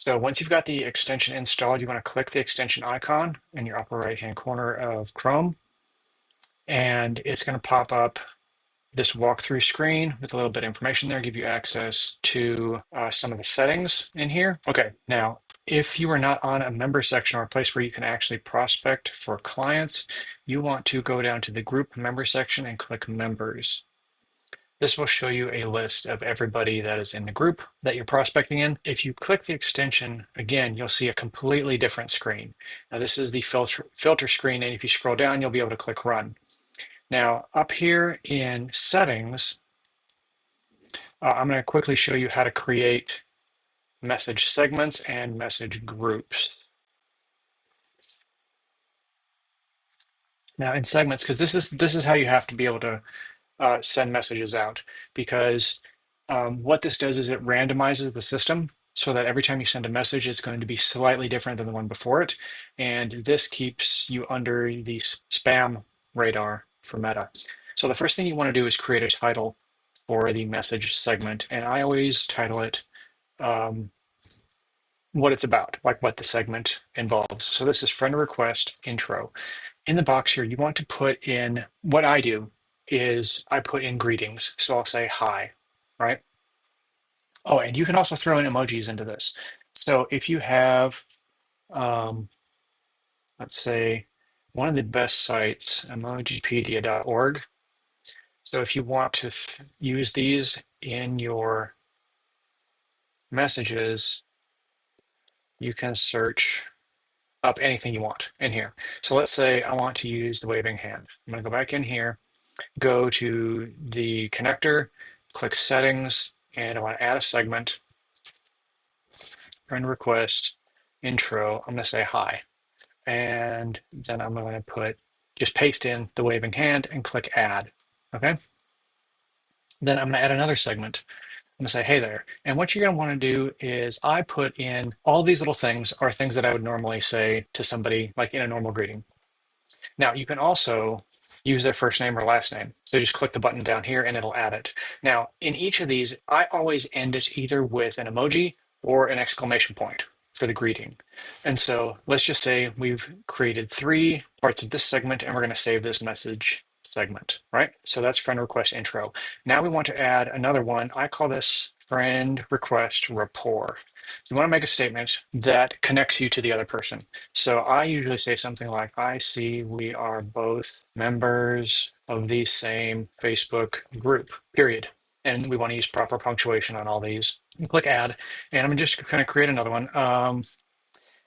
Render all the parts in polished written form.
So once you've got the extension installed, you want to click the extension icon in your upper right-hand corner of Chrome, and it's going to pop up this walkthrough screen with a little bit of information there, give you access to some of the settings in here. Okay, now, if you are not on a member section or a place where you can actually prospect for clients, you want to go down to the group member section and click members. This will show you a list of everybody that is in the group that you're prospecting in. If you click the extension, again, you'll see a completely different screen. Now, this is the filter screen, and if you scroll down, you'll be able to click run. Now, up here in settings, I'm going to quickly show you how to create message segments and message groups. Now, in segments, because this is how you have to be able to send messages out, because what this does is it randomizes the system so that every time you send a message, it's going to be slightly different than the one before it. And this keeps you under the spam radar for Meta. So the first thing you want to do is create a title for the message segment. And I always title it what it's about, like what the segment involves. So this is friend request intro. In the box here, you want to put in, what I do is I put in greetings. So I'll say hi, right? Oh, and you can also throw in emojis into this. So if you have, let's say, one of the best sites, emojipedia.org. So if you want to use these in your messages, you can search up anything you want in here. So let's say I want to use the waving hand. I'm going to go back in here, go to the connector, click settings, and I want to add a segment, friend request, intro. I'm going to say hi. And then I'm going to just paste in the waving hand and click add. Okay. Then I'm going to add another segment. I'm going to say, hey there. And what you're going to want to do is I put in all these little things are things that I would normally say to somebody like in a normal greeting. Now, you can also use their first name or last name. So just click the button down here and it'll add it. Now, in each of these, I always end it either with an emoji or an exclamation point for the greeting. And so let's just say we've created 3 parts of this segment and we're going to save this message segment, right? So that's friend request intro. Now we want to add another one. I call this friend request rapport. So you want to make a statement that connects you to the other person. So I usually say something like, I see we are both members of the same Facebook group, period. And we want to use proper punctuation on all these. And click add, and I'm just going to create another one.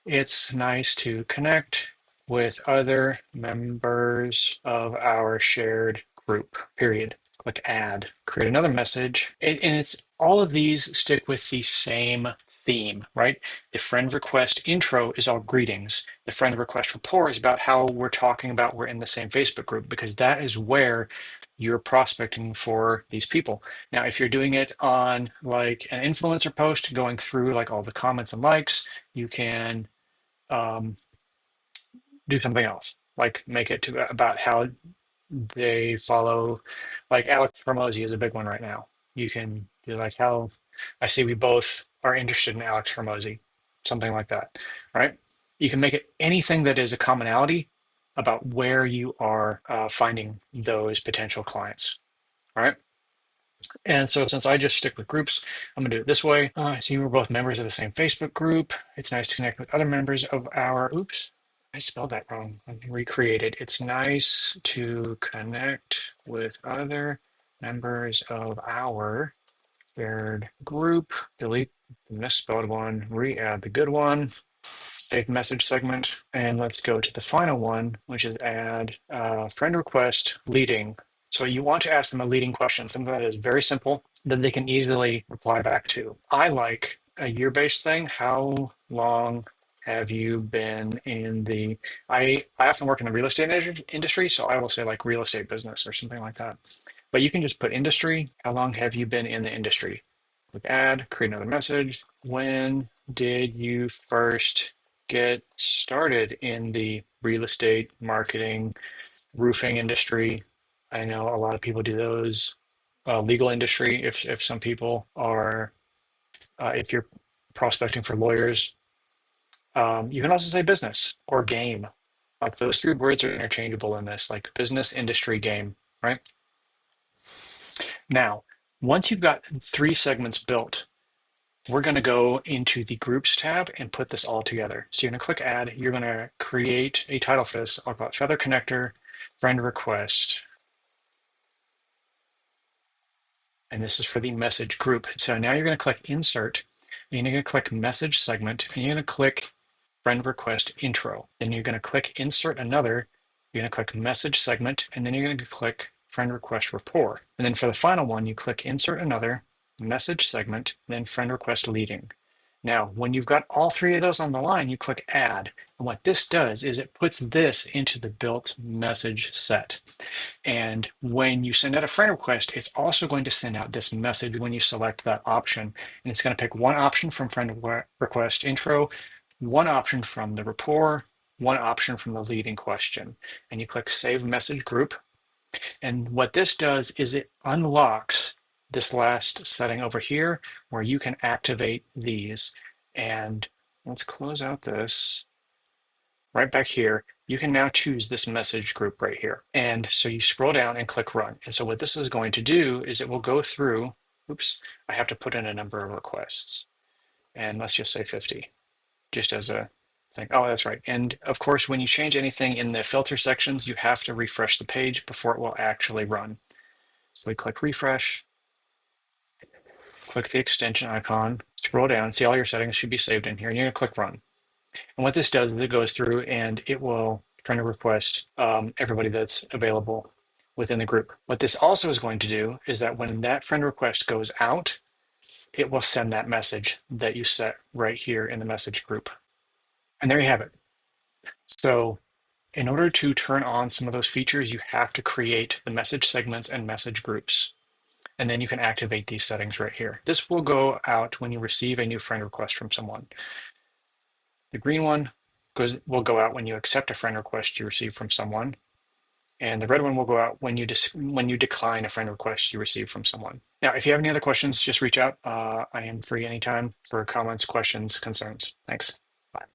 It's nice to connect with other members of our shared group, period. Click add, create another message. And it's all of these stick with the same theme, right? The friend request intro is all greetings. The friend request rapport is about how we're talking about we're in the same Facebook group, because that is where you're prospecting for these people. Now, if you're doing it on like an influencer post, going through like all the comments and likes, you can do something else, like make it about how they follow, like Alex Hormozy is a big one right now. You can do like how I see we both are interested in Alex Hormozy, something like that, right? You can make it anything that is a commonality about where you are finding those potential clients, right? And so since I just stick with groups, I'm gonna do it this way. I see we're both members of the same Facebook group. It's nice to connect with other members of our, oops, I spelled that wrong. Let me recreate it. It's nice to connect with other members of our shared group. Delete the misspelled one, re-add the good one, save message segment, and let's go to the final one, which is add friend request leading. So you want to ask them a leading question, something that is very simple that they can easily reply back to. I like a year-based thing. How long have you been in the, I often work in the real estate industry, so I will say like real estate business or something like that. But you can just put industry. How long have you been in the industry? Click add, create another message. When did you first get started in the real estate marketing, roofing industry? I know a lot of people do those. Legal industry, if some people are, if you're prospecting for lawyers. You can also say business or game. Like those three words are interchangeable in this, like business, industry, game, right? Now, once you've got 3 segments built, we're going to go into the groups tab and put this all together. So you're going to click add. You're going to create a title for this. I'll call it feather connector, friend request. And this is for the message group. So now you're going to click insert. And you're going to click message segment. And you're going to click friend request intro. Then you're going to click insert another. You're going to click message segment. And then you're going to click friend request rapport. And then for the final one, you click insert another, message segment, then friend request leading. Now, when you've got all 3 of those on the line, you click add. And what this does is it puts this into the built message set. And when you send out a friend request, it's also going to send out this message when you select that option. And it's going to pick one option from friend request intro, one option from the rapport, one option from the leading question. And you click save message group. And what this does is it unlocks this last setting over here where you can activate these. And let's close out this. Right back here, you can now choose this message group right here. And so you scroll down and click run. And so what this is going to do is it will go through, oops, I have to put in a number of requests. And let's just say 50, just as a thing. Oh, that's right. And of course, when you change anything in the filter sections, you have to refresh the page before it will actually run. So we click refresh, click the extension icon, scroll down, see all your settings should be saved in here, and you're gonna click run. And what this does is it goes through and it will try to request everybody that's available within the group. What this also is going to do is that when that friend request goes out, it will send that message that you set right here in the message group. And there you have it. So in order to turn on some of those features, you have to create the message segments and message groups. And then you can activate these settings right here. This will go out when you receive a new friend request from someone. The green one will go out when you accept a friend request you receive from someone. And the red one will go out when you decline a friend request you receive from someone. Now, if you have any other questions, just reach out. I am free anytime for comments, questions, concerns. Thanks.